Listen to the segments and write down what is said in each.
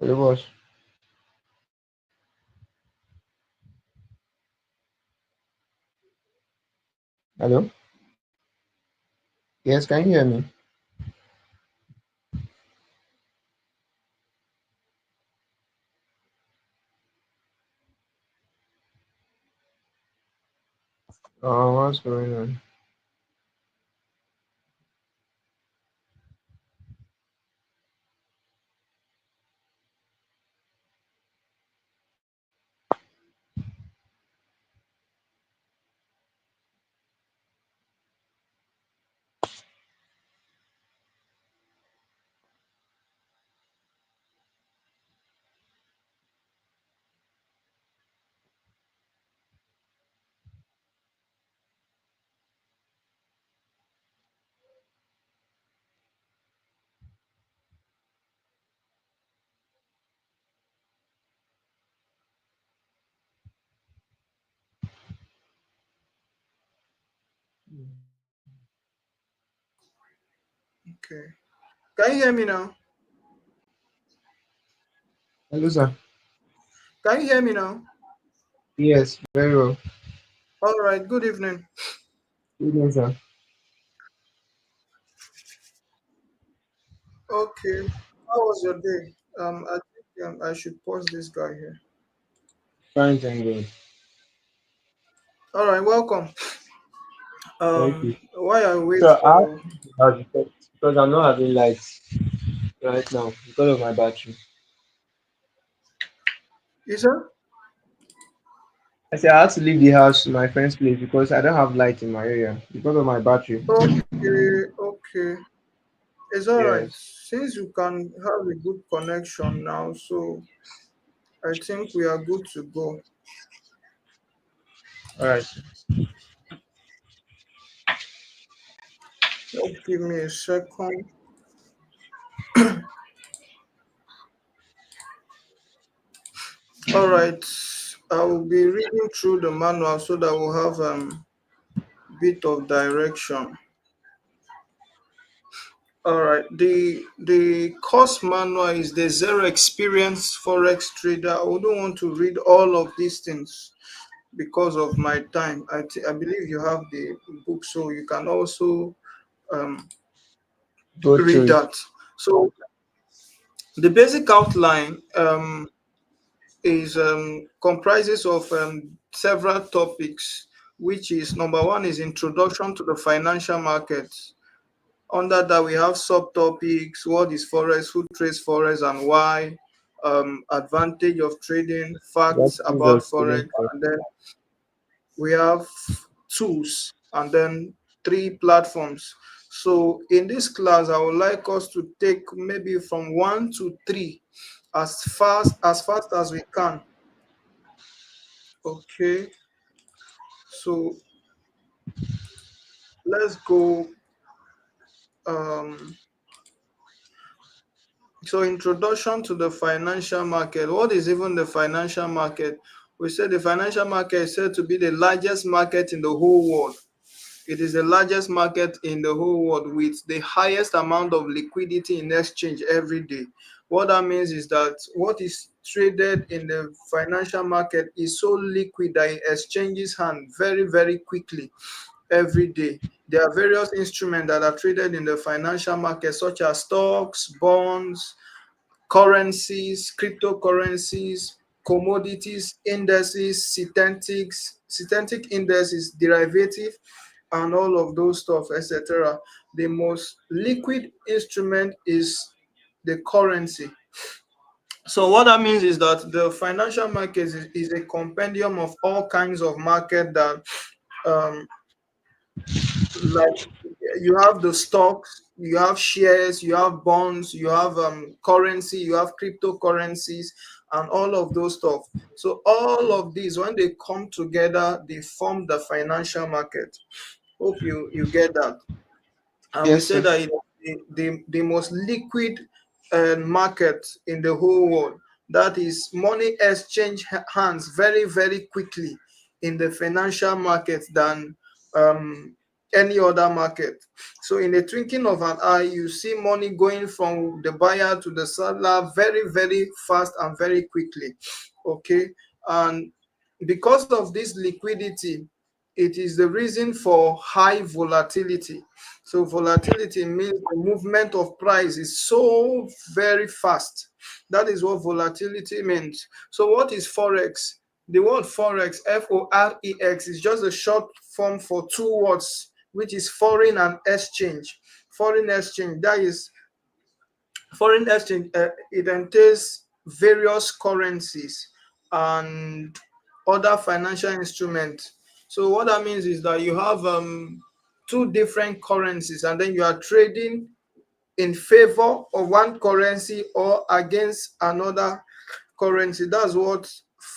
Hello, boss. Hello. Yes, can you hear me? What's going on? Okay. Can you hear me now? Hello, sir. Can you hear me now? Yes, very well. All right. Good evening. Good evening, sir. Okay. How was your day? I think I should pause this guy here. Fine, thank God. All right. Welcome. Thank you. While I wait So I for have because I'm not having lights right now because of my battery. you, sir. I said I had to leave the house to my friend's place because I don't have light in my area because of my battery. Okay. Okay. It's all right. Yes. Since you can have a good connection now, so I think we are good to go. All right. Just give me a second. All right. I will be reading through the manual so that we'll have bit of direction. All right. The course manual is the zero experience forex trader. I wouldn't want to read all of these things because of my time. I believe you have the book, so you can also um, Go read through it. that. So the basic outline is comprises of several topics, which is number one is introduction to the financial markets. Under that, we have subtopics: what is forex, who trades forex, and why. Advantage of trading, That facts is about of forex, trading first. and then we have tools, and then three platforms. So in this class, I would like us to take maybe from one to three as fast as we can. Okay, so let's go. Um, So, introduction to the financial market. What is even the financial market? We said the financial market is said to be the largest market in the whole world. It is the largest market in the whole world with the highest amount of liquidity in exchange every day. What that means is that what is traded in the financial market is so liquid that it exchanges hand very, very quickly every day. There are various instruments that are traded in the financial market, such as stocks, bonds, currencies, cryptocurrencies, commodities, indices, synthetic indices, derivative, and all of those stuff, etc. The most liquid instrument is the currency. So what that means is that the financial market is a compendium of all kinds of market that um, like you have the stocks, you have shares, you have bonds, you have currency, you have cryptocurrencies, and all of those stuff. So all of these, when they come together, they form the financial market. Hope you get that. And we Yes, say sir. that the most liquid market in the whole world, that is money exchange hands very, very quickly in the financial market than any other market. So in the twinkling of an eye, you see money going from the buyer to the seller very, very fast and very quickly. Okay. And because of this liquidity, it is the reason for high volatility. So volatility means the movement of price is so very fast. That is what volatility means. So what is forex? The word forex, forex, is just a short form for two words, which is foreign and exchange. Foreign exchange, that is foreign exchange, it entails various currencies and other financial instruments. So what that means is that you have two different currencies, and then you are trading in favor of one currency or against another currency. That's what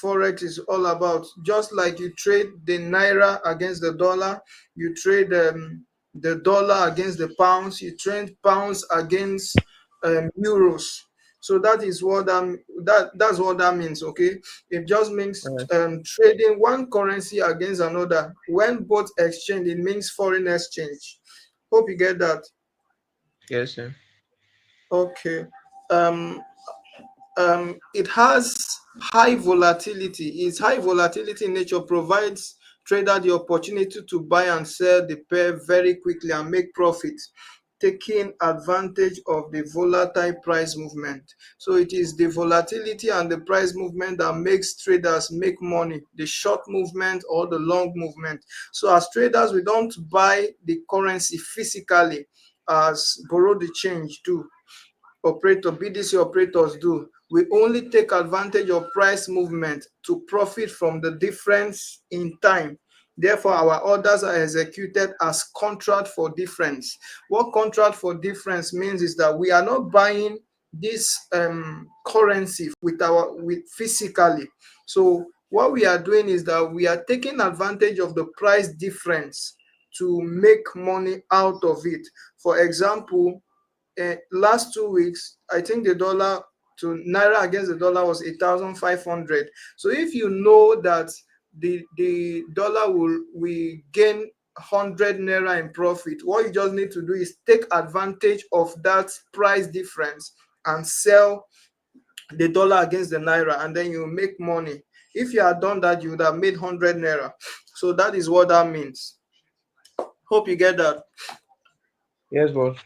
forex is all about. Just like you trade the naira against the dollar, you trade the dollar against the pounds, you trade pounds against euros. So that is what that's what that means. Okay, it just means Yes. trading one currency against another. When both exchange, it means foreign exchange. Hope you get that. Yes, sir. Okay. Um, it has high volatility. Its high volatility in nature provides trader the opportunity to buy and sell the pair very quickly and make profit, taking advantage of the volatile price movement. So it is the volatility and the price movement that makes traders make money, the short movement or the long movement. So as traders, we don't buy the currency physically as borrow the change do BDC operators do. We only take advantage of price movement to profit from the difference in time. Therefore, our orders are executed as contract for difference. What contract for difference means is that we are not buying this currency with physically. So what we are doing is that we are taking advantage of the price difference to make money out of it. For example, last 2 weeks, I think the dollar to naira against the dollar was 8,500. So if you know that the dollar will gain 100 naira in profit, what you just need to do is take advantage of that price difference and sell the dollar against the naira, and then you make money. If you had done that, you would have made 100 naira. So that is what that means. Hope you get that. Yes, boss.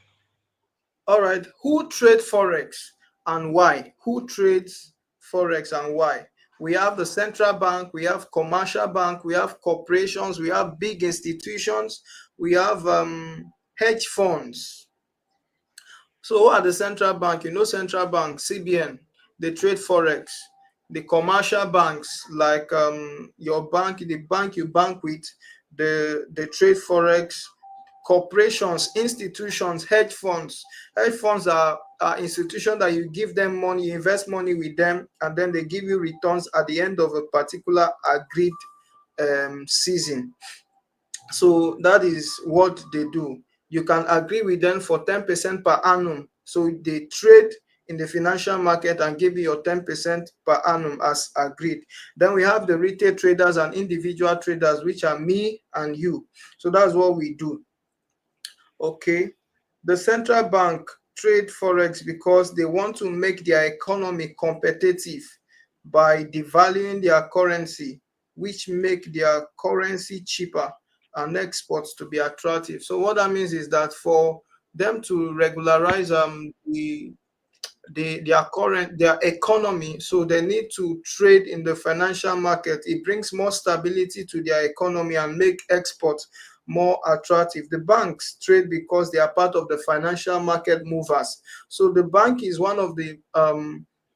All right. Who trade forex and why? Who trades forex and why? We have the central bank, we have commercial bank, we have corporations, we have big institutions, we have hedge funds. So who are the central bank? You know central bank, CBN, they trade forex. The commercial banks like your bank, the bank you bank with, they trade forex. Corporations, institutions, hedge funds. Hedge funds are institutions that you give them money, you invest money with them, and then they give you returns at the end of a particular agreed season. So that is what they do. You can agree with them for 10% per annum. So they trade in the financial market and give you your 10% per annum as agreed. Then we have the retail traders and individual traders, which are me and you. So that's what we do. Okay. The central bank trade forex because they want to make their economy competitive by devaluing their currency, which make their currency cheaper and exports to be attractive. So what that means is that for them to regularize their economy, so they need to trade in the financial market. It brings more stability to their economy and make exports more attractive. The banks trade because they are part of the financial market movers. So the bank is one of the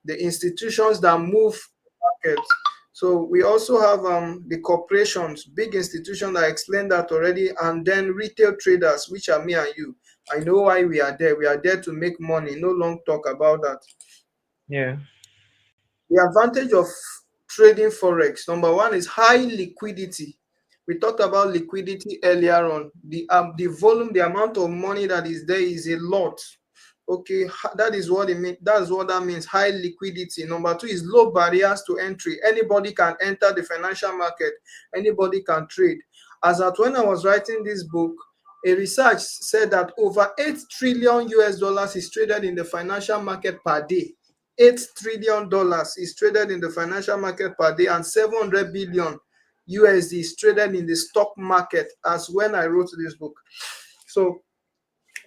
institutions that move market. So we also have the corporations, big institutions. I explained that already, and then retail traders, which are me and you. I know why we are there. We are there to make money. No long talk about that. Yeah. The advantage of trading forex, number one, is high liquidity. We talked about liquidity earlier on. The volume, the amount of money that is there is a lot. Okay, that is what it means. That's what that means. High liquidity. Number two is low barriers to entry. Anybody can enter the financial market. Anybody can trade. As at when I was writing this book, A research said that over 8 trillion US dollars is traded in the financial market per day. $8 trillion is traded in the financial market per day, and 700 billion USD is traded in the stock market as when I wrote this book. So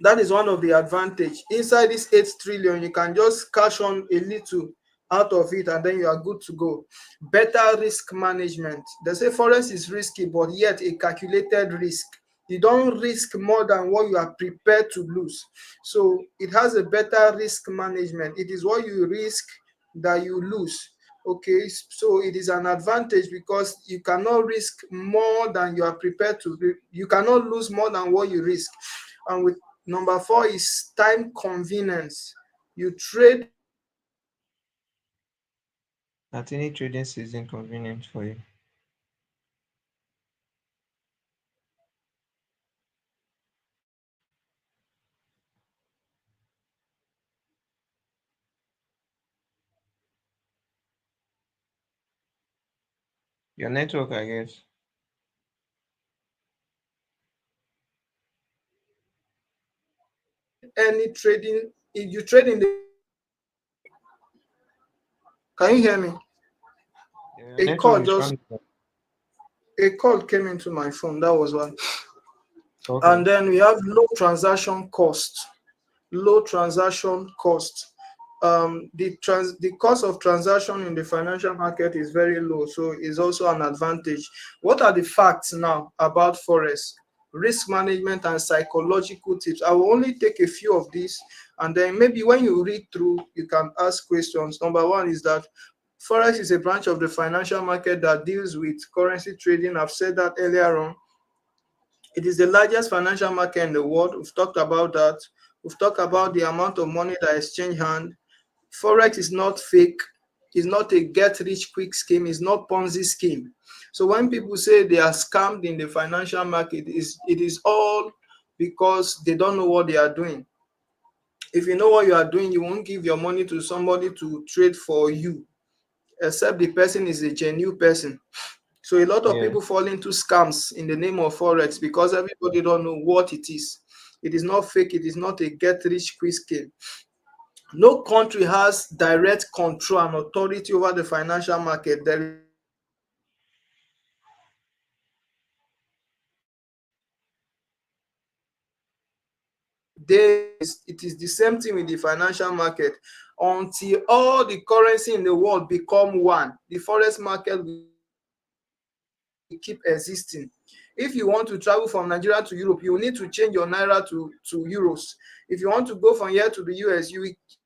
that is one of the advantage. Inside this 8 trillion, you can just cash on a little out of it and then you are good to go. Better risk management. They say forex is risky, but yet a calculated risk. You don't risk more than what you are prepared to lose. So it has a better risk management. It is what you risk that you lose. Okay, so it is an advantage because you cannot risk more than you are prepared to. You cannot lose more than what you risk. And with number 4 is time convenience. You trade At any trading season convenient for you. Your network, I guess. any trading. If you trade in the, can you hear me? Yeah, your A network call is just running. a call came into my phone. That was one. Okay. And then we have low transaction cost. Low transaction cost. The cost of transaction in the financial market is very low, so it's also an advantage. What are the facts now about forex? Risk management and psychological tips. I will only take a few of these, and then maybe when you read through, you can ask questions. Number one is that forex is a branch of the financial market that deals with currency trading. I've said that earlier on. It is the largest financial market in the world. We've talked about that. We've talked about the amount of money that exchange hand. Forex is not fake. It's not a get rich quick scheme. It's not Ponzi scheme. So when people say they are scammed in the financial market, it is all because they don't know what they are doing. If you know what you are doing, you won't give your money to somebody to trade for you, except the person is a genuine person. So a lot of Yeah. people fall into scams in the name of forex because everybody don't know what it is. It is not fake. It is not a get rich quick scheme. No country has direct control and authority over the financial market. There is no central bank that controls the financial market. It is the same thing with the financial market. Until all the currency in the world become one, the forex market will keep existing. If you want to travel from Nigeria to Europe, you will need to change your naira to euros. If you want to go from here to the US, you will change your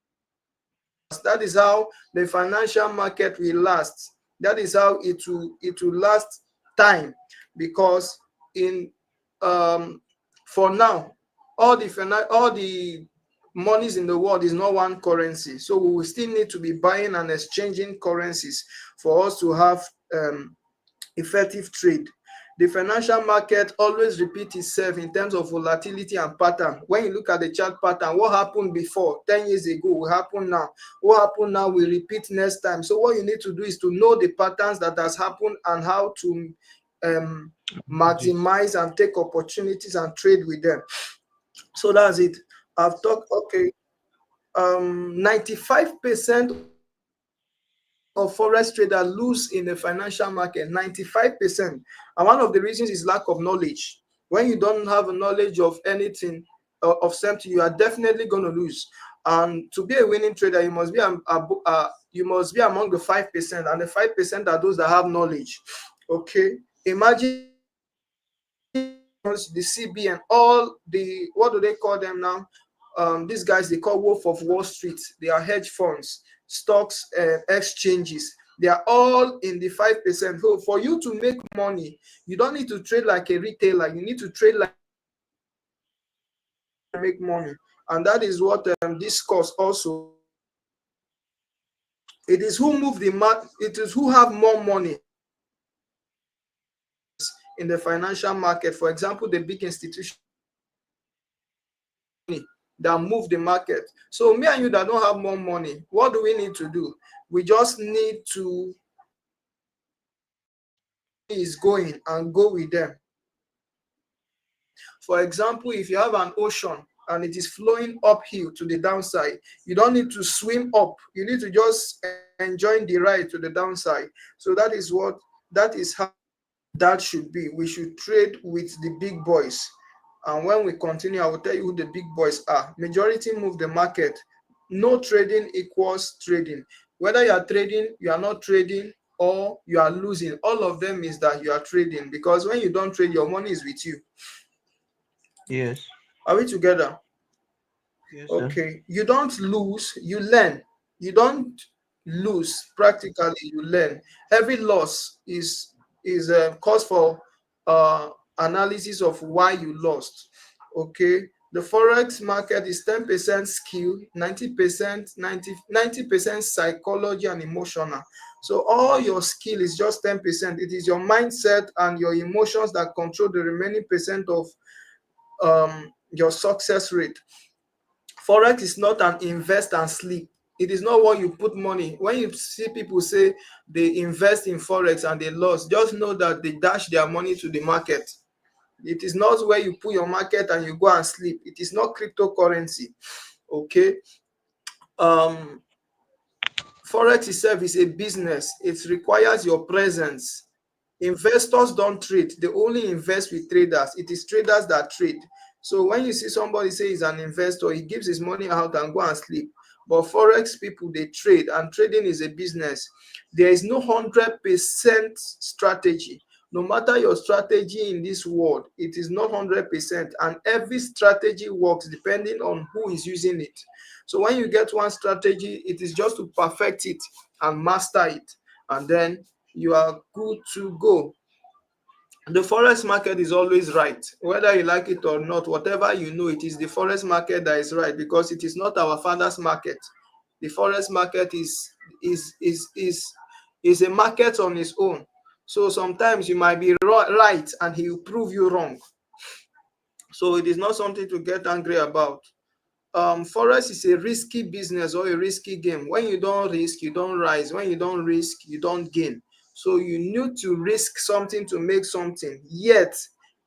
dollars. That is how the financial market will last. That is how it will last time, because in for now, all the monies in the world is not one currency. So we will still need to be buying and exchanging currencies for us to have effective trade. The financial market always repeats itself in terms of volatility and pattern. When you look at the chart pattern, what happened before 10 years ago will happen now. What happened now will repeat next time. So what you need to do is to know the patterns that has happened and how to um, Just maximize and take opportunities and trade with them. So that's it. I've talked. Okay. 95% of forex traders lose in the financial market. 95%. And one of the reasons is lack of knowledge. When you don't have a knowledge of anything, of something, you are definitely going to lose. And to be a winning trader, you must be among the 5%, and the 5% are those that have knowledge. Okay. Imagine the the CBN, all the, what do they call them now? These guys they call Wolf of Wall Street. They are hedge funds, stocks, exchanges. They are all in the 5%. So for you to make money, you don't need to trade like a retailer. You need to trade like a trader for you to make money. And that is what this course also. It is who move the it is who have more money in the financial market. For example, the big institutions that move the market. So me and you that don't have more money, what do we need to do? We just need to follow where the money is going and go with them. For example, if you have an ocean and it is flowing uphill to the downside, you don't need to swim up. You need to just enjoy the ride to the downside. So that is how that should be. We should trade with the big boys. And when we continue, I will tell you who the big boys are. Majority move the market. No trading equals trading. Whether you are trading, you are not trading, or you are losing, all of them is that you are trading, because when you don't trade, your money is with you. Yes. Are we together? Yes, sir. Okay. You don't lose, you learn. You don't lose, practically you learn. Every loss is a cause for uh analysis of why you lost. Okay. The forex market is 10% skill, 90%, 90% psychology and emotional. So all your skill is just 10%. It is your mindset and your emotions that control the remaining percent of your success rate. Forex is not an invest and sleep. It is not what you put money. When you see people say they invest in forex and they lost, just know that they dash their money to the market. It is not where you put your market and you go and sleep. It is not cryptocurrency. Okay. Um, Forex itself is a business. It requires your presence. Investors don't trade, they only invest with traders. It is traders that trade. So when you see somebody say he's an investor, he gives his money out and go and sleep. But forex people, they trade, and trading is a business. There is no 100% strategy. No matter your strategy in this world, it is not 100%, and every strategy works depending on who is using it. So when you get one strategy, it is just to perfect it and master it, and then you are good to go. The forex market is always right, whether you like it or not. Whatever you know, it is the forex market that is right, because it is not our father's market. The forex market is a market on its own. So sometimes you might be right and he will prove you wrong. So it is not something to get angry about. Forex is a risky business or a risky game. When you don't risk, you don't rise. When you don't risk, you don't gain. So you need to risk something to make something. Yet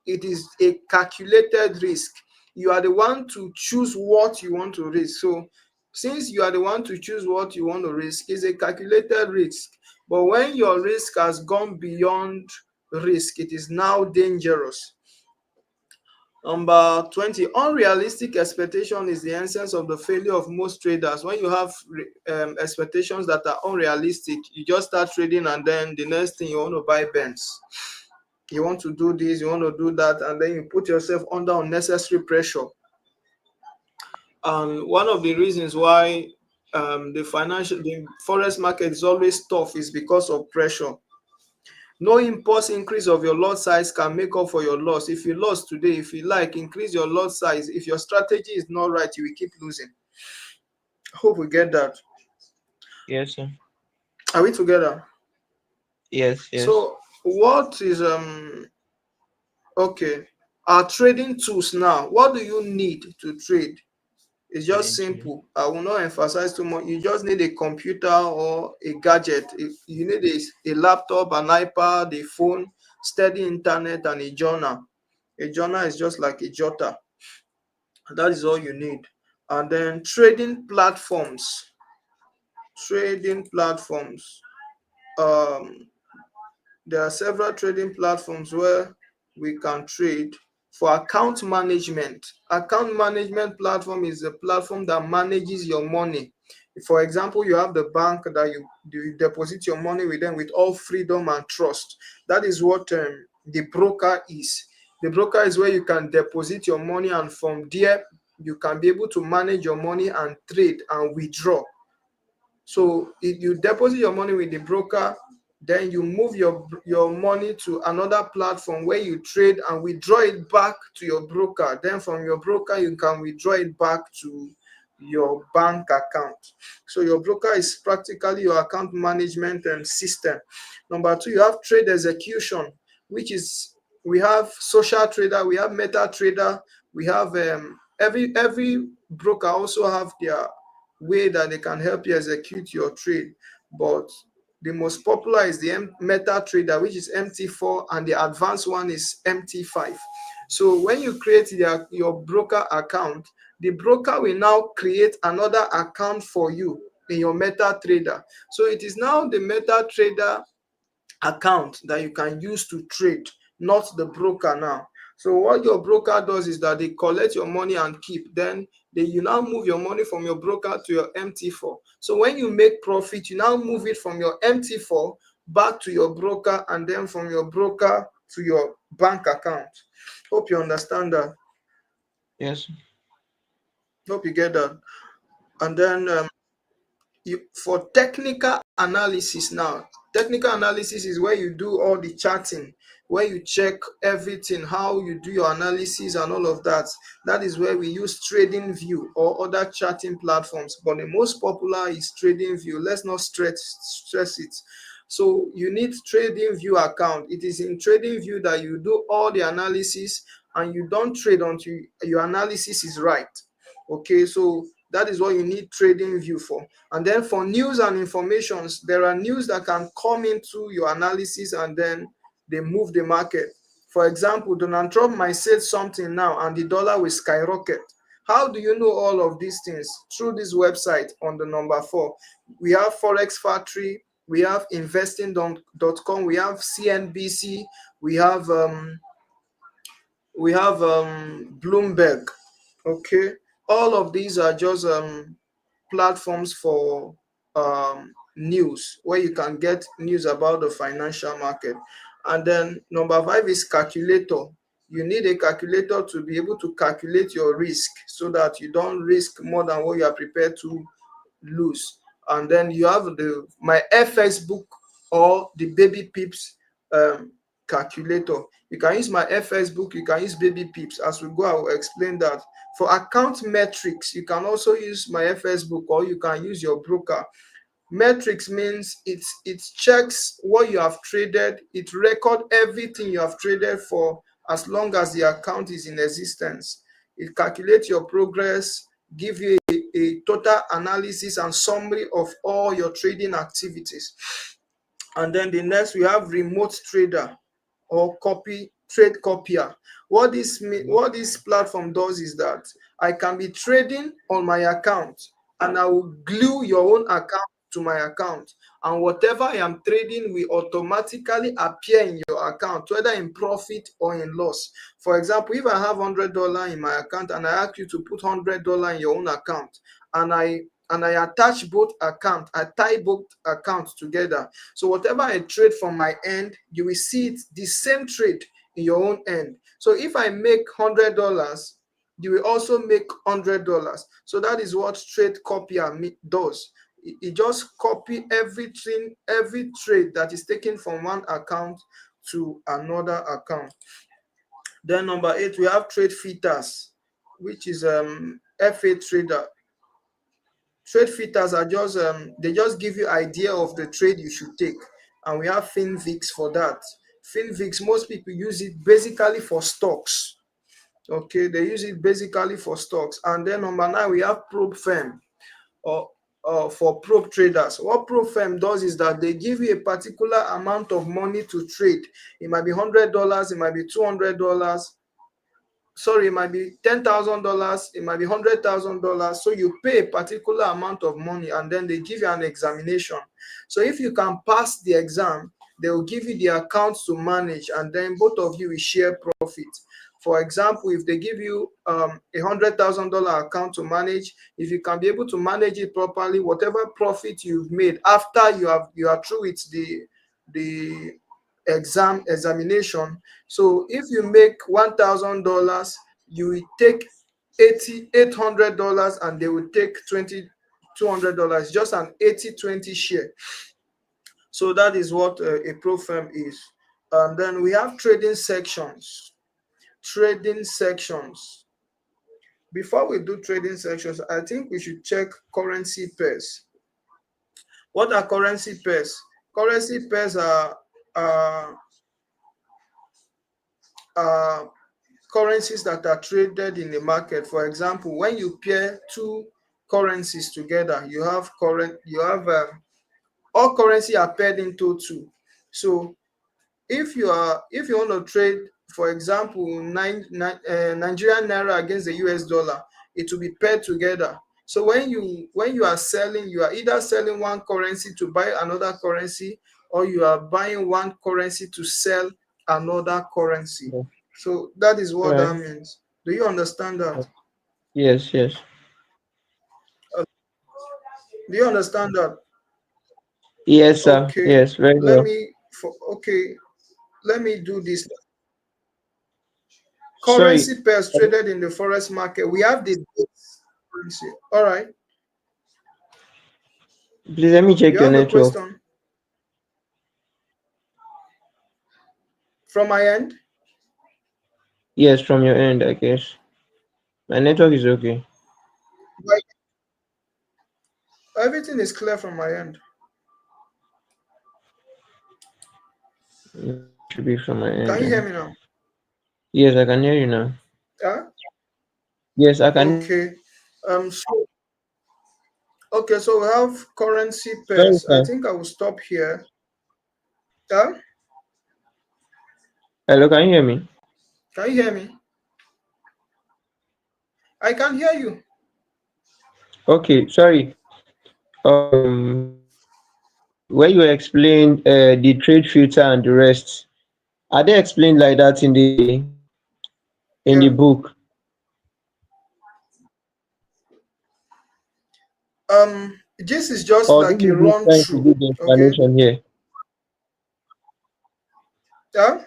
it is a calculated risk. You are the one to choose what you want to risk. So since you are the one to choose what you want to risk, it's a calculated risk. But when your risk has gone beyond risk, it is now dangerous. Number 20, unrealistic expectation is the essence of the failure of most traders. When you have expectations that are unrealistic, you just start trading, and then the next thing, you want to buy Benz. You want to do this, you want to do that, and then you put yourself under unnecessary pressure. And one of the reasons why the forex market is always tough is because of pressure. No impulse increase of your lot size can make up for your loss. If you lost today, if you like, increase your lot size. If your strategy is not right, you will keep losing. Hope we get that. Yes, sir. Are we together? Yes, yes. So what is okay? Our trading tools now. What do you need to trade? It's just Trading too. simple. I will not emphasize too much. You just need a computer or a gadget. If you need a laptop, an iPad, a phone, steady internet, and a journal. A journal is just like a jotter. That is all you need. And then trading platforms. Trading platforms. Um, there are several trading platforms where we can trade. For account management, account management platform is a platform that manages your money. For example, you have the bank that you deposit your money with them with all freedom and trust. That is what the broker is. The broker is where you can deposit your money, and from there you can be able to manage your money and trade and withdraw. So if you deposit your money with the broker, then you move your money to another platform where you trade and withdraw it back to your broker. Then from your broker, you can withdraw it back to your bank account. So your broker is practically your account management system. Number two, you have trade execution, which is, we have social trader, we have meta trader, we have every broker also have their way that they can help you execute your trade. But The most popular is the MetaTrader, which is MT4, and the advanced one is MT5. So when you create your broker account, the broker will now create another account for you in your MetaTrader. So it is now the MetaTrader account that you can use to trade, not the broker now. So what your broker does is that they collect your money and keep. Then you now move your money from your broker to your MT4. So when you make profit, you now move it from your MT4 back to your broker, and then from your broker to your bank account. Hope you understand that. Yes. Hope you get that. And then for technical analysis now, technical analysis is where you do all the charting, where you check everything, how you do your analysis and all of that. That is where we use trading view or other charting platforms, but the most popular is trading view. Let's not stress it. So you need trading view account. It is in trading view that you do all the analysis, and you don't trade until your analysis is right. Okay, so that is what you need trading view for. And then for news and informations, there are news that can come into your analysis and then they move the market. For example, Donald Trump might say something now and the dollar will skyrocket. How do you know all of these things? Through this website on the number 4. We have Forex Factory, we have investing.com, we have CNBC, we have Bloomberg. Okay, all of these are just platforms for news, where you can get news about the financial market. And then number 5 is calculator. You need a calculator to be able to calculate your risk, so that you don't risk more than what you are prepared to lose. And then you have the my FX book or the baby pips um, calculator. You can use my FX book, you can use baby pips. As we go, I will explain that. For account metrics, you can also use my FX book, or you can use your broker. Metrics means it checks what you have traded, it record everything you have traded for as long as the account is in existence. It calculates your progress, give you a total analysis and summary of all your trading activities. And then the next, we have remote trader or trade copier. What this platform does is that I can be trading on my account, and I will glue your own account to my account, and whatever I am trading will automatically appear in your account, whether in profit or in loss. For example, if I have $100 in my account and I ask you to put $100 in your own account, and I attach both accounts, I tie both accounts together. So whatever I trade from my end, you will see it the same trade in your own end. So if I make $100, you will also make $100. So that is what trade copier does. It just copy everything, every trade that is taken from one account to another account. Then number 8, we have trade filters, which is FA trader. Trade filters are just they just give you idea of the trade you should take, and we have FinVix for that. FinVix, most people use it basically for stocks. Okay, they use it basically for stocks. And then number 9, we have probe firm, or for probe traders. What probe firm does is that they give you a particular amount of money to trade. It might be $100, it might be $200, sorry, it might be $10,000, it might be $100,000. So you pay a particular amount of money, and then they give you an examination. So if you can pass the exam, they will give you the accounts to manage, and then both of you will share profit. For example, if they give you $100,000 account to manage, if you can be able to manage it properly, whatever profit you've made after you are through with the examination. So if you make $1,000, you will take $800, and they will take $200, just an 80-20 share. So that is what a pro firm is. And then we have trading sections. Trading sections. Before we do trading sections, I think we should check currency pairs. What are currency pairs? Currency pairs are currencies that are traded in the market. For example, when you pair two currencies together, you have all currency are paired into two. So if you want to trade, for example, Nigerian naira against the US dollar, it will be paired together. So when you are selling, you are either selling one currency to buy another currency, or you are buying one currency to sell another currency. Yeah. So that is All what that right. means. Do you understand that? Yes, yes. Uh, do you understand that? Yes, sir. Okay, Yes, very let well. me for okay, let me do this. Sorry, Currency pairs traded in the forex market. We have the base currency. All right. please let me check You your have a network. question from my end? Yes, from your end, I guess. My network is okay. Like, everything is clear from my end. Mm, should be from my end Can you hear then. me now? Yes, I can hear you now. Yeah. Yes, I can. Okay. So okay. So we have currency Sorry, pairs. I sir. think I will stop here. Yeah. Hello, can you hear me? Can you hear me? I can hear you. Okay, sorry. Where you explained the trade filter and the rest, are they explained like that in the Yeah. book, This is just or this like a is you run trying to through. give the Okay. explanation here? Yeah.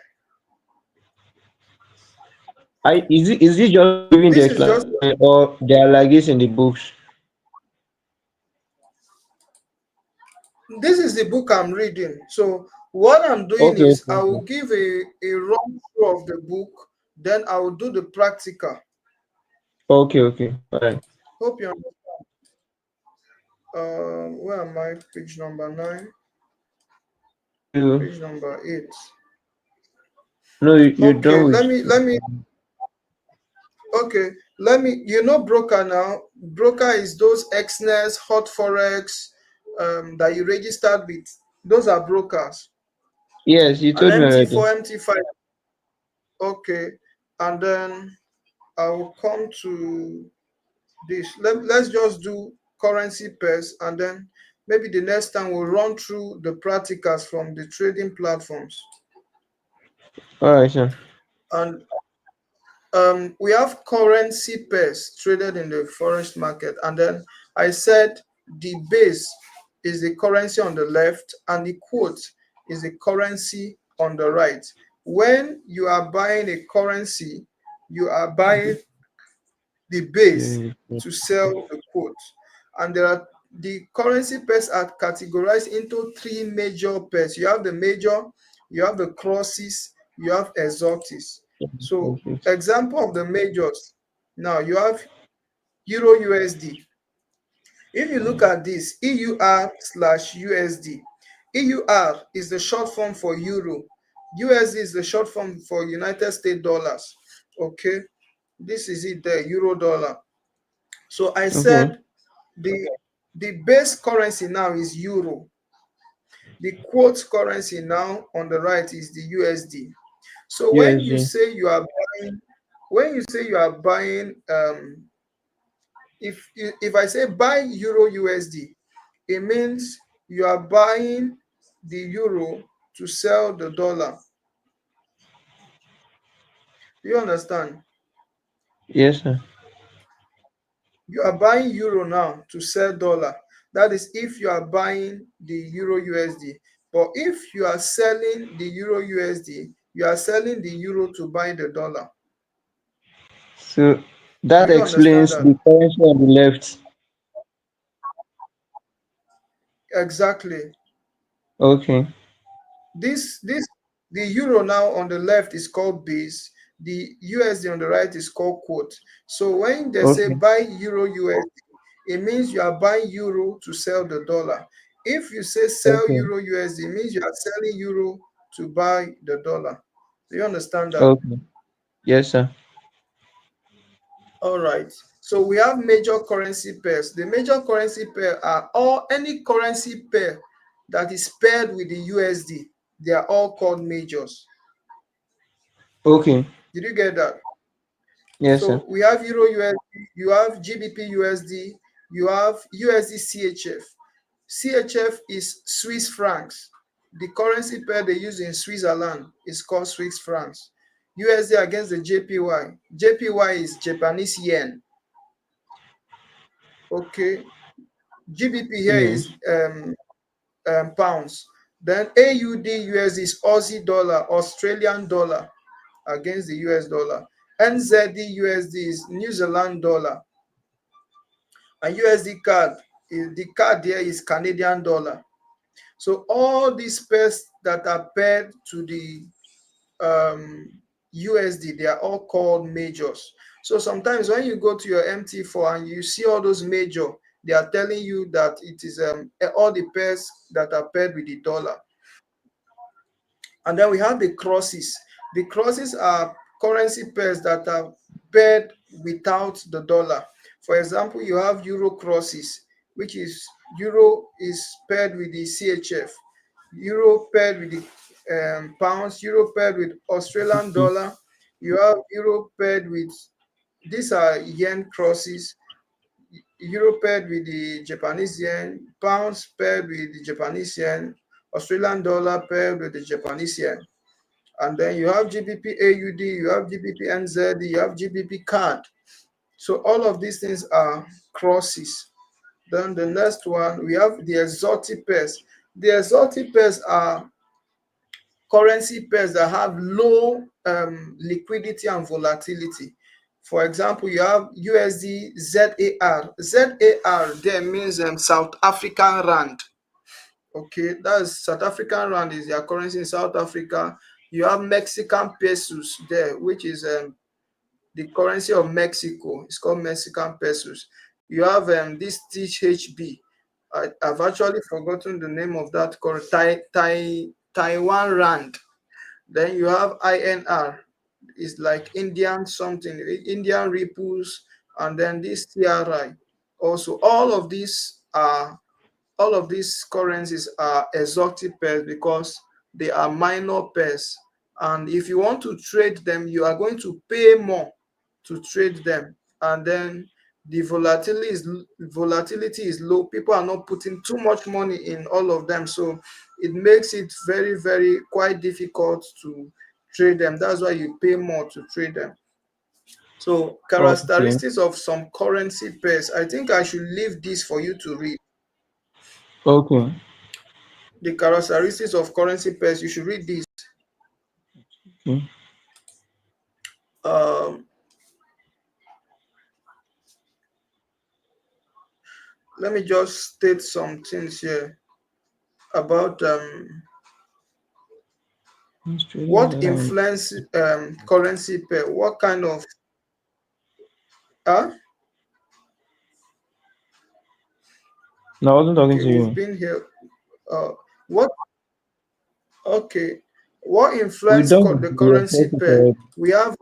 Is it just you giving the This is just explanation, or they are like this in the books? this is the book I'm reading. So what I'm doing Okay, is okay, I okay. will give a run through of the book, then I will do the practical. Okay, okay. All right. Hope you understand. Where am I? Page number 9, You page number 8. no, you're Okay, done with. okay, you know broker now. Broker is those Exness, Hot Forex, that you registered with. Those are brokers. Yes, you An told me already. MT4, MT5. Okay, and then I will come to this. Let's just do currency pairs, and then maybe the next time we'll run through the practicals from the trading platforms. All right, sir. And we have currency pairs traded in the forex market, and then I said the base is the currency on the left, and the quote is the currency on the right. When you are buying a currency, you are buying the base Yeah, yeah, to sell the quote. And the currency pairs are categorized into three major pairs. You have the major, you have the crosses, you have exotics. yes, So yes. example of the majors. Now you have Euro USD. If you look at this, EUR/USD. EUR is the short form for Euro. USD is the short form for United States dollars. Okay, this is it there, Euro dollar. So I Okay. said the base currency now is euro. The quote currency now on the right is the USD. So when you USD. say you are buying, when you say you are buying, if I say buy euro USD, it means you are buying the euro to sell the dollar. Do you understand? Yes, sir. You are buying euro now to sell dollar. That is if you are buying the euro USD. But if you are selling the euro USD, you are selling the euro to buy the dollar. So Do that you understand explains that? the currency on the left. Exactly. Okay. This the euro now on the left is called base. The USD on the right is called quote. So when they say Okay. buy euro USD, it means you are buying euro to sell the dollar. If you say sell Okay. euro USD, it means you are selling euro to buy the dollar. Do you understand that? Okay. Yes, sir. All right. So we have major currency pairs. The major currency pair are all any currency pair that is paired with the USD, they are all called majors. Okay. Did you get that? Yes, sir. So we have Euro USD, you have GBP USD, you have USD CHF. CHF is Swiss francs. The currency pair they use in Switzerland is called Swiss francs. USD against the JPY. JPY is Japanese yen. Okay. GBP here Yes. is pounds. Then AUD USD is Aussie dollar, Australian dollar against the US dollar. NZD USD is New Zealand dollar. And USD card, the card there is Canadian dollar. So all these pairs that are paired to the USD, they are all called majors. So sometimes when you go to your MT4 and you see all those major, they are telling you that it is all the pairs that are paired with the dollar. And then we have the crosses. The crosses are currency pairs that are paired without the dollar. For example, you have euro crosses, which is euro is paired with the CHF, euro paired with the pounds, euro paired with Australian Mm. dollar. You have euro paired with, these are yen crosses, euro paired with the Japanese yen, pounds paired with the Japanese yen, Australian dollar paired with the Japanese yen. And then you have GBP AUD, you have GBP NZD, you have GBP CAD. So all of these things are crosses. Then the next one, we have the exotic pairs. The exotic pairs are currency pairs that have low liquidity and volatility. For example, you have USD ZAR. ZAR there means South African Rand. Okay, that's South African Rand is their currency in South Africa. You have Mexican pesos there, which is the currency of Mexico. It's called Mexican pesos. You have this THB. I've actually forgotten the name of that currency. Taiwan Rand. Then you have INR. It's like Indian something, Indian Ripples, and then this TRI. Also, all of these currencies are exotic pairs because they are minor pairs. And if you want to trade them, you are going to pay more to trade them. And then the volatility is low. People are not putting too much money in all of them. So it makes it very, very quite difficult to trade them. That's why you pay more to trade them. So Okay. characteristics of some currency pairs. I think I should leave this for you to read. Okay. The characteristics of currency pairs. You should read this. Okay. Um, Let me just state some things here about Traders what around. influence currency pair. What kind of No, I wasn't talking okay, to we've you. been here. What okay? What We influence don't the the currency exotic pair? already. We have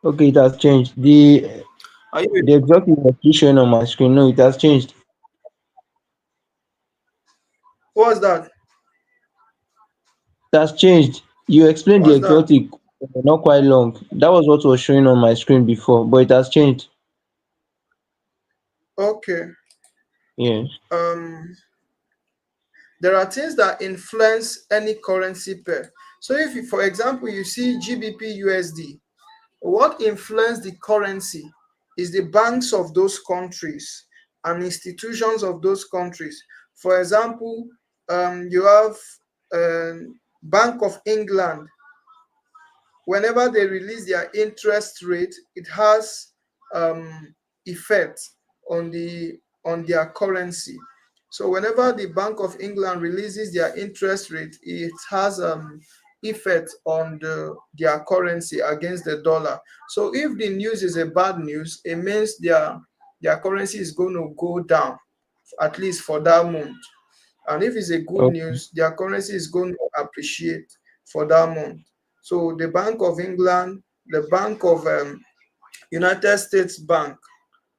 Okay, it has changed. The are you the exotic was still showing on my screen. No, it has changed. what's that? It has changed. You explained the What's that? exotic not quite long. That was what was showing on my screen before, but it has changed. Okay. Yes. Um there are things that influence any currency pair. So if you, for example, you see GBP USD, what influence the currency is the banks of those countries and institutions of those countries. For example, you have Bank of England. Whenever they release their interest rate, it has effect on their currency. So whenever the Bank of England releases their interest rate, it has effect on their currency against the dollar. So if the news is a bad news, it means their currency is going to go down at least for that month. And if it's a good Okay. news, their currency is going to appreciate for that month. So the Bank of England, the Bank of United States Bank,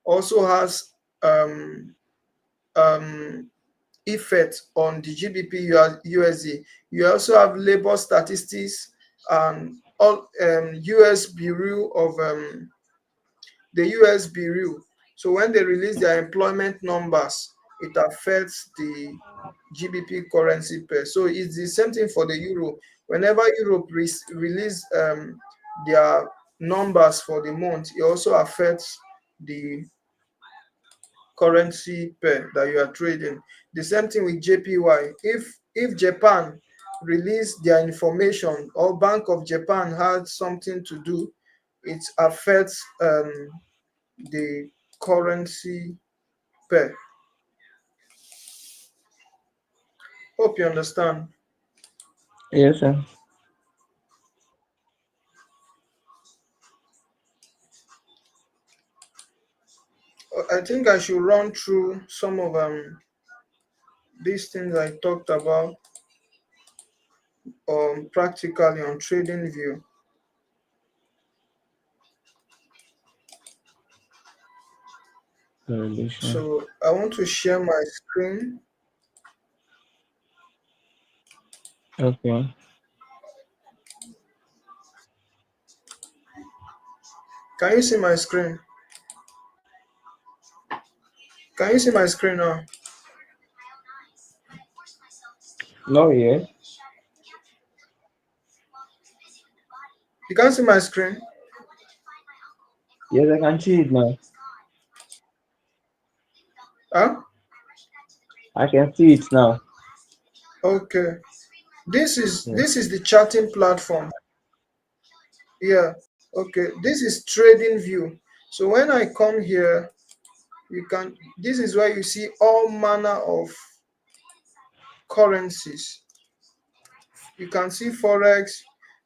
also has um, um, effect on the GBP USD. You also have labor statistics and all US Bureau of the US Bureau. So when they release their employment numbers, it affects the GBP currency pair. So it's the same thing for the euro. Whenever Europe release their numbers for the month, it also affects the currency pair that you are trading. The same thing with JPY. If Japan release their information or Bank of Japan had something to do, it affects the currency pair. Hope you understand. Yes, sir. I think I should run through some of these things I talked about practically on trading view. Correlation. So I want to share my screen. Okay. Can you see my screen? Can you see my screen now? No, yeah. You can see my screen? Yes, I can see it now. Huh? I can see it now. Okay. Yeah. This is the chatting platform. Yeah. Okay. This is trading view. So when I come here, you can this is where you see all manner of currencies. You can see forex.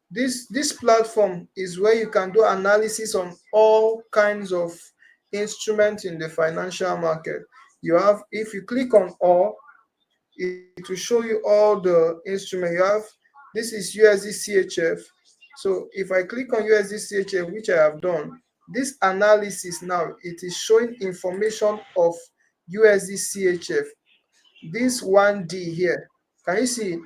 This platform is where you can do analysis on all kinds of instruments in the financial market. You have, if you click on all, it will show you all the instrument you have. This is USD CHF. So if I click on USD CHF, which I have done, this analysis now, it is showing information of USD CHF. This 1D here, can you see it?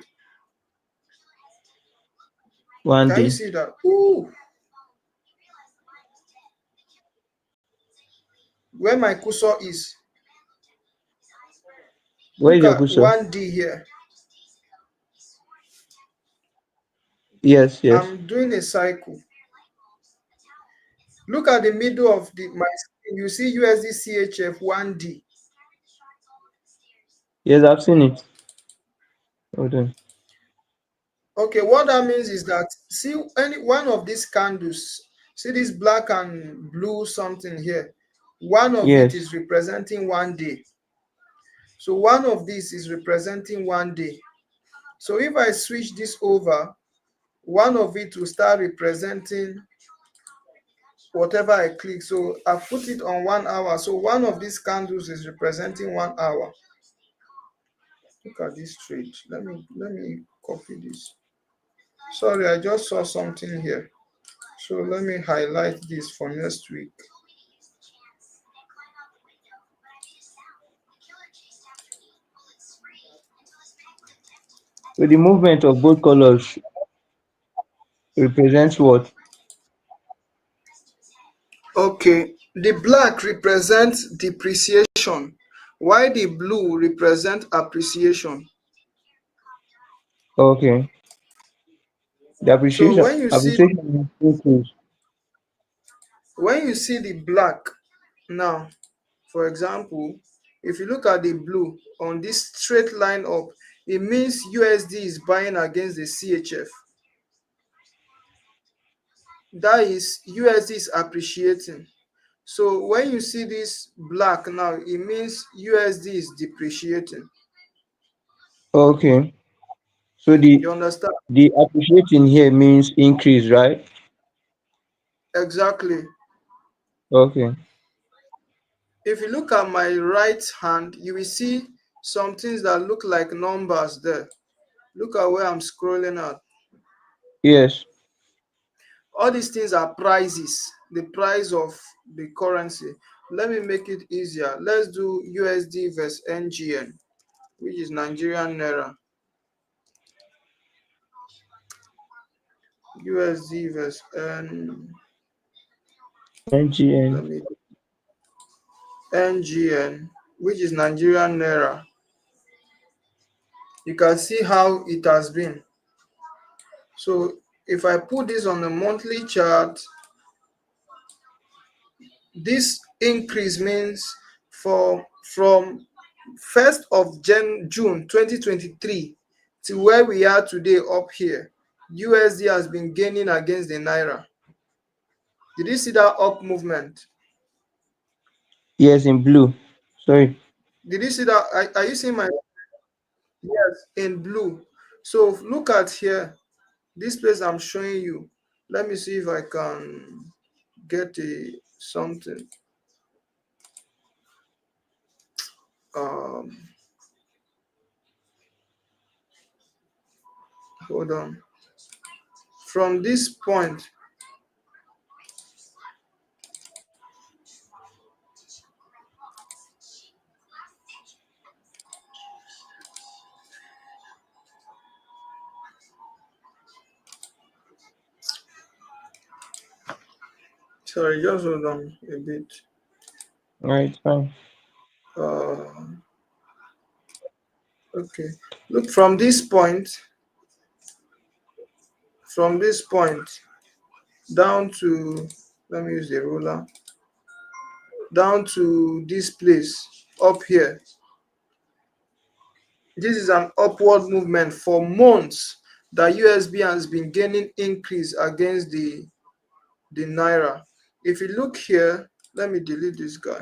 One Can you day. see that? Ooh, where my cursor is. Where is Look your at cursor? 1D here. Yes, yes. I'm doing a cycle. Look at the middle of my screen. You see USD CHF 1D. Yes, I've seen it. Hold on. Okay, what that means is that see any one of these candles, see this black and blue something here. One of it Yes. is representing 1 day. So one of these is representing 1 day. So if I switch this over, one of it will start representing whatever I click. So I put it on 1 hour. So one of these candles is representing 1 hour. Look at this trade. Let me copy this. Sorry, I just saw something here. So let me highlight this for next week. So the movement of both colors represents what? Okay, the black represents depreciation, while the blue represents appreciation. Okay. The So appreciation increase. when you see the black now, for example, if you look at the blue on this straight line up, it means USD is buying against the CHF. That is, USD is appreciating. So when you see this black now, it means USD is depreciating. Okay. So the You understand? the appreciating here means increase, right? Exactly. Okay. If you look at my right hand, you will see some things that look like numbers there. Look at where I'm scrolling at. Yes. All these things are prices, the price of the currency. Let me make it easier. Let's do USD versus NGN, which is Nigerian Naira. USD versus NGN. let me NGN, which is Nigerian Naira. You can see how it has been. So if I put this on the monthly chart, this increase means from 1st of June 2023 to where we are today up here, USD has been gaining against the Naira. Did you see that up movement? Yes, in blue. Sorry. Did you see that? Are you seeing my? Yes, in blue. So look at here, this place I'm showing you. Let me see if I can get a something. Um, Hold on. From this point, sorry, just hold on a bit. Alright, fine. Uh, okay. Look from this point down to, let me use the ruler, down to this place up here. This is an upward movement for months that USB has been gaining increase against the Naira. If you look here, let me delete this guy.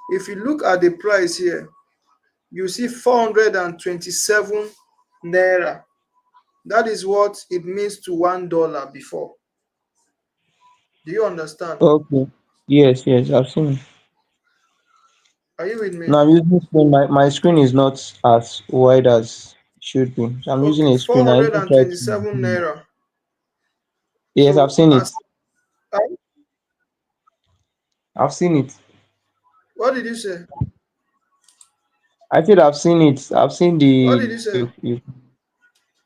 If you look at the price here, you see 427 Naira. That is what it means to $1 before. Do you understand? Okay. Yes, yes, I've seen it. Are you with me? Now I'm using screen. My screen is not as wide as it should be. So I'm using Okay, a screen. I even try to 427 zoom. Naira. Yes, I've So seen it. as uh, I've seen it. what did you say? I said I've seen it. I've seen What the did you say? you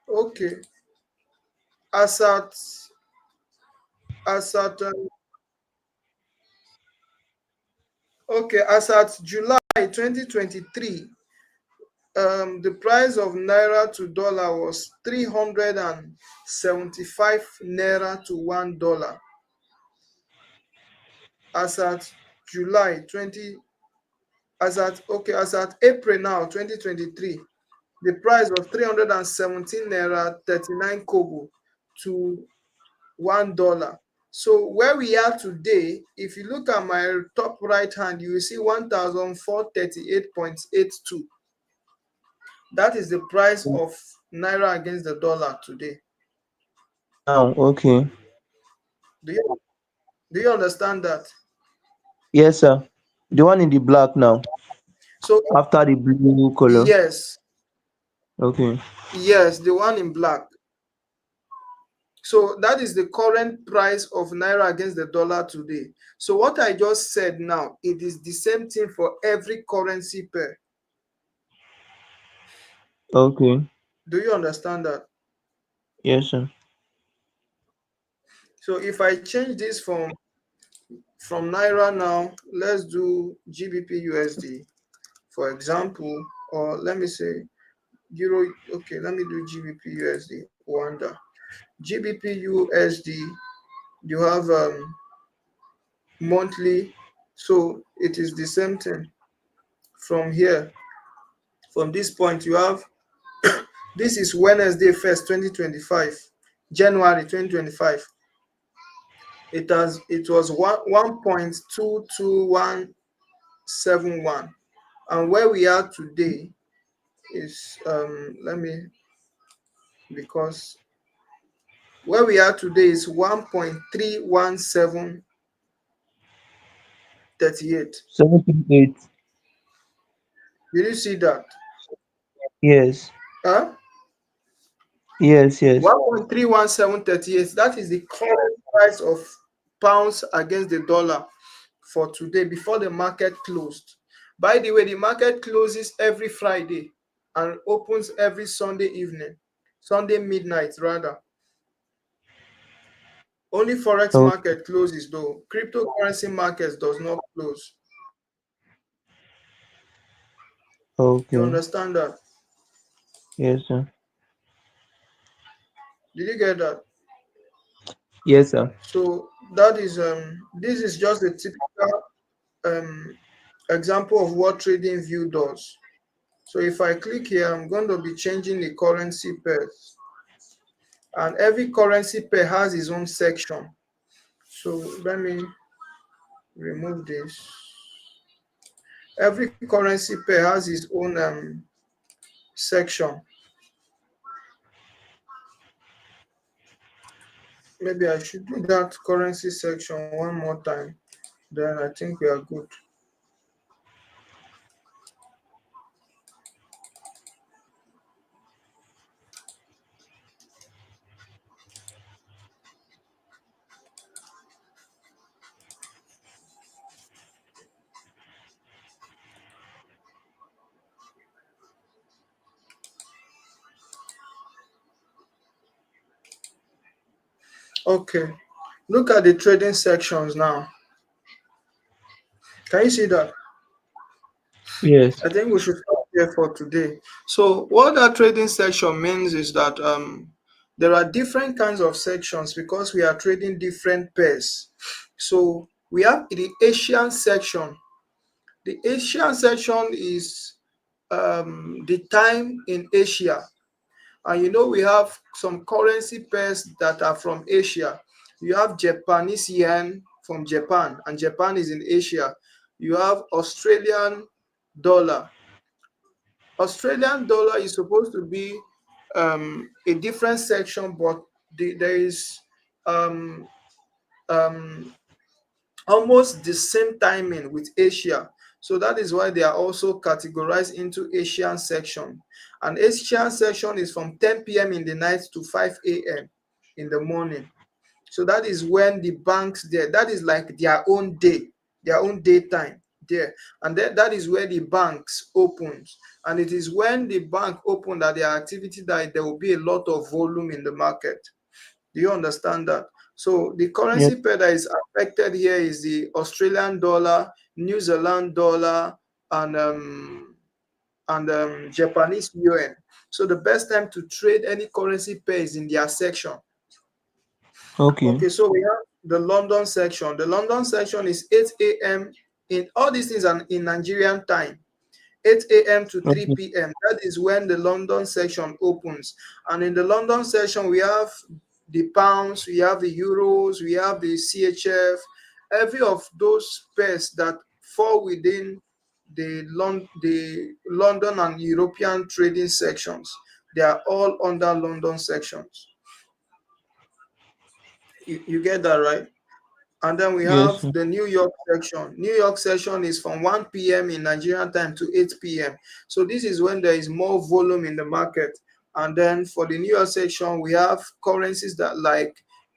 Okay. As at as at okay, as at July 2023, the price of naira to dollar was 375 naira to $1. As at July 20, as at April now 2023, the price was 317 naira 39 kobo to $1. So where we are today, if you look at my top right hand, you will see 1,438.82. That is the price of naira against the dollar today. now. Okay. Do you do you understand that? Yes, sir. The one in the black now. So After the blue color. yes, Okay. yes, the one in black. So that is the current price of naira against the dollar today. So what I just said now, it is the same thing for every currency pair. Okay. Do you understand that? Yes, sir. So if I change this from naira now, let's do GBP USD, for example, or let me say euro. Okay, let me do GBP USD. Wanda. GBP USD, you have monthly, so it is the same thing. From here, from this point, you have this is Wednesday 1st, 2025, January 2025. It was 1.22171, and where we are today is let me, because where we are today is 1.31738. 738. Did you see that? Yes. Huh? Yes, yes. 1.31738. That is the current price of pounds against the dollar for today before the market closed. By the way, the market closes every Friday and opens every Sunday evening, Sunday midnight rather. Only forex Oh, market closes though. Cryptocurrency markets does not close. You okay. understand that? Yes, sir. Did you get that? Yes, sir. So that is this is just a typical um example of what trading view does. So if I click here, I'm going to be changing the currency pairs. And every currency pair has its own section. So let me remove this. Every currency pair has its own section. Maybe I should do that currency section one more time. Then I think we are good. Okay. Look at the trading sections now. Can you see that? Yes. I think we should stop here for today. So what that trading section means is that there are different kinds of sections because we are trading different pairs. So we have the Asian section. The Asian section is the time in Asia. And you know, we have some currency pairs that are from Asia. You have Japanese yen from Japan, and Japan is in Asia. You have Australian dollar. Australian dollar is supposed to be a different section, but there is um, um, almost the same timing with Asia. So that is why they are also categorized into Asian section. And Asian section is from 10 p.m. in the night to 5 a.m. in the morning. So that is when the banks there, that is like their own day, their own daytime there. And that is where the banks opens. And it is when the bank open that their activity that there will be a lot of volume in the market. Do you understand that? So the Yes. currency pair that is affected here is the Australian dollar, New Zealand dollar, and Japanese yuan. So the best time to trade any currency pair is in their section. Okay. Okay, so we have the London section. The London section is 8 a.m. in all these things are in Nigerian time. 8 a.m. to Okay. 3 p.m. That is when the London section opens. And in the London section, we have the pounds, we have the euros, we have the CHF, every of those pairs that fall within the London and European trading sections. They are all under London sections. You get that right? And then we Yes, have sir. the New York section. New York section is from 1 p.m. in Nigerian time to 8 p.m. So this is when there is more volume in the market. And then for the New York section, we have currencies that like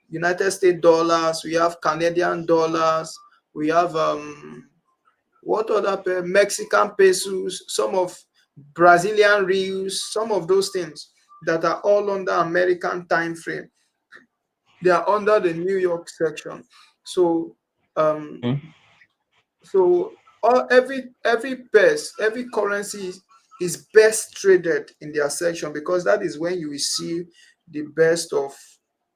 United States dollars, we have Canadian dollars, we have what other Mexican pesos, some of Brazilian reals, some of those things that are all under American time frame. They are under the New York section. So um, Okay. every pairs, every currency is best traded in their section because that is when you will see the best of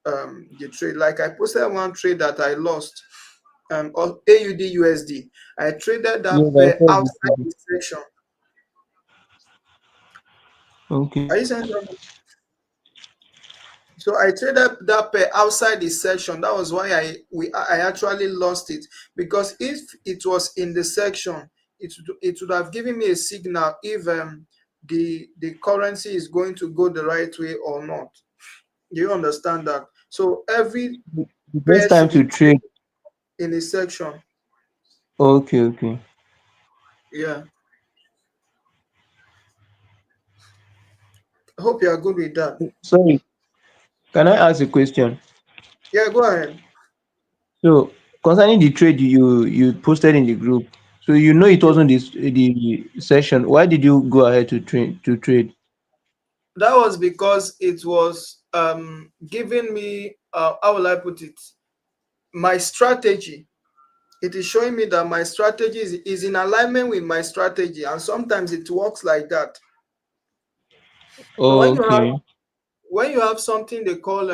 the trade. Like I posted one trade that I lost of AUD USD. I traded that Yes, I pair saw this outside today. the section. Okay. Are you saying something? So I traded that pair outside the section. That was why I actually lost it because if it was in the section, it would have given me a signal if the currency is going to go the right way or not. Do you understand that? So every The best pair time should be to trade. in a section. Okay, okay. Yeah. I hope you are good with that. Sorry, can I ask a question? Yeah, go ahead. So concerning the trade you posted in the group, so you know it wasn't this the session. Why did you go ahead to trade? That was because it was giving me, how will I put it, my strategy. It is showing me that my strategy is in alignment with my strategy, and sometimes it works like that. So Oh, okay. when you have something they call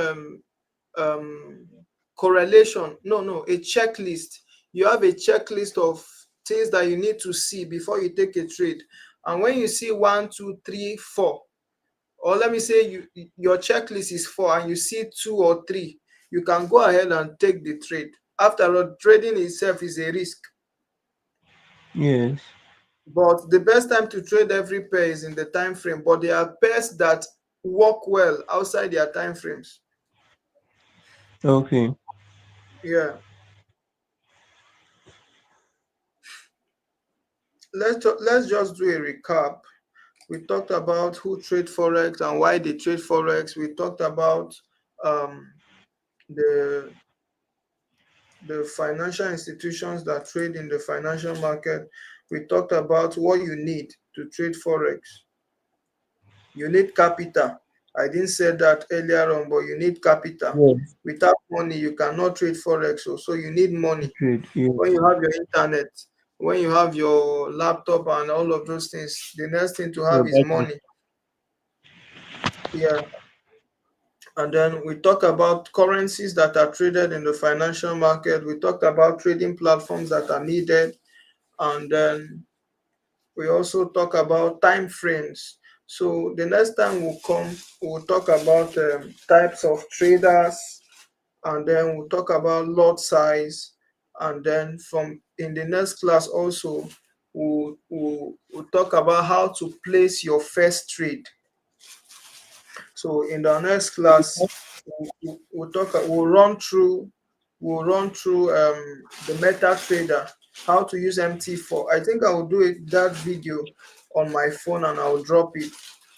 um correlation, no, a checklist. You have a checklist of things that you need to see before you take a trade. And when you see one, two, three, four, or let me say your checklist is four and you see two or three, you can go ahead and take the trade. After all, trading itself is a risk. Yes. But the best time to trade every pair is in the time frame. But there are pairs that work well outside their time frames. Okay. Yeah. Let's just do a recap. We talked about who trade forex and why they trade forex. We talked about um, the financial institutions that trade in the financial market. We talked about what you need to trade forex. You need capital. I didn't say that earlier on, but you need capital. Yes. Without money, you cannot trade forex. So you need money. Trade. Yes. When you have your internet, when you have your laptop and all of those things, the next thing to Your have is budget. money. Yeah. And then we talk about currencies that are traded in the financial market. We talked about trading platforms that are needed. And then we also talk about time frames. So the next time we'll come, we'll talk about types of traders, and then we'll talk about lot size. And then from in the next class also, we'll talk about how to place your first trade. So in the next class, we'll run through the MetaTrader, how to use MT4. I think I will do that video on my phone and I'll drop it.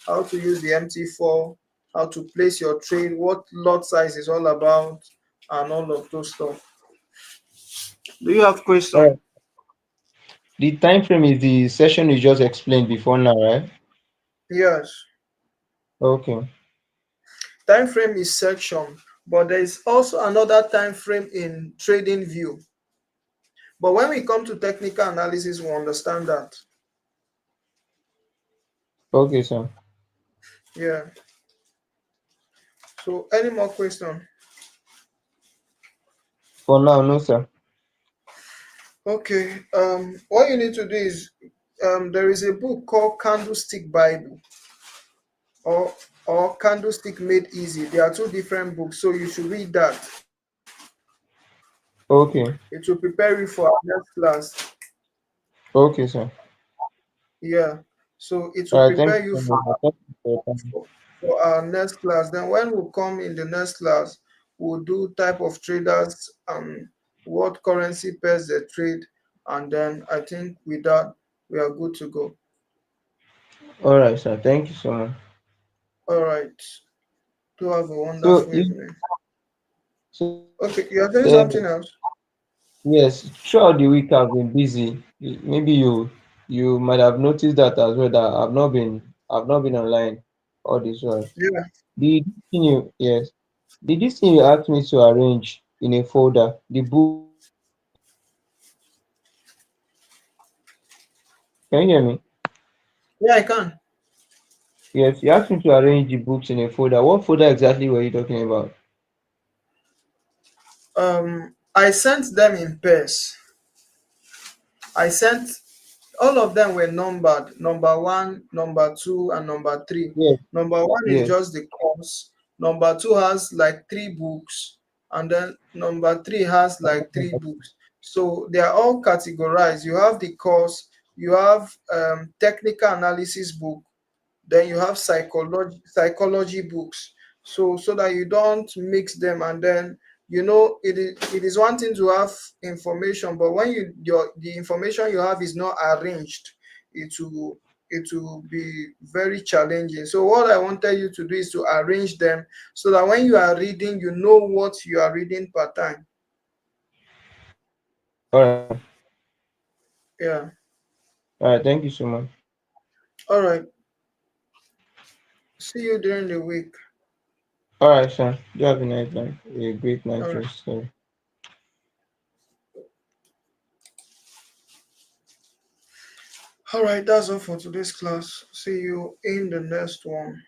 How to use the MT4, how to place your trade, what lot size is all about, and all of those stuff. Do you have All question? right. The time frame is the session you just explained before now, right? Yes. Okay. Time frame is section, but there is also another time frame in trading view. But when we come to technical analysis, we understand that. Okay, sir. Yeah. So any more question? For now, no, sir. Okay. What you need to do is there is a book called Candlestick Bible or Candlestick Made Easy. There are two different books, so you should read that. Okay. It will prepare you for our next class. Okay, sir. Yeah. So it All will right. Thank you prepare you so much. Thank you for your time. for, for our next class. Then when we come in the next class, we'll do type of traders and what currency pairs they trade, and then I think with that we are good to go. All right, sir. Thank you so much. All right. Do have a So, wonderful you evening. so Okay, you are saying something else? yes, throughout the week I've been busy. Maybe you might have noticed that as well that I've not been online all this while. Yeah. The this thing you yes, this thing you asked me to arrange in a folder, the books in a folder. Can you hear me? Yeah, I can. Yes, you asked me to arrange the books in a folder. What folder exactly were you talking about? I sent them in pairs. I sent all of them were numbered, number one, number two, and number three. Yes, Number one is yes. just the course. Number two has like three books, and then number three has like three books. So they are all categorized. You have the course, you have technical analysis book, then you have psychology books, so that you don't mix them. And then it is one thing to have information, but when the information you have is not arranged, it will be very challenging. So what I wanted you to do is to arrange them so that when you are reading, you know what you are reading per time. All right, sir. Yeah. All right. Thank you so much. All right. See you during the week. All right, sir. You have a nice night. A great All night right. rest. Sorry. All right. That's all for today's class. See you in the next one.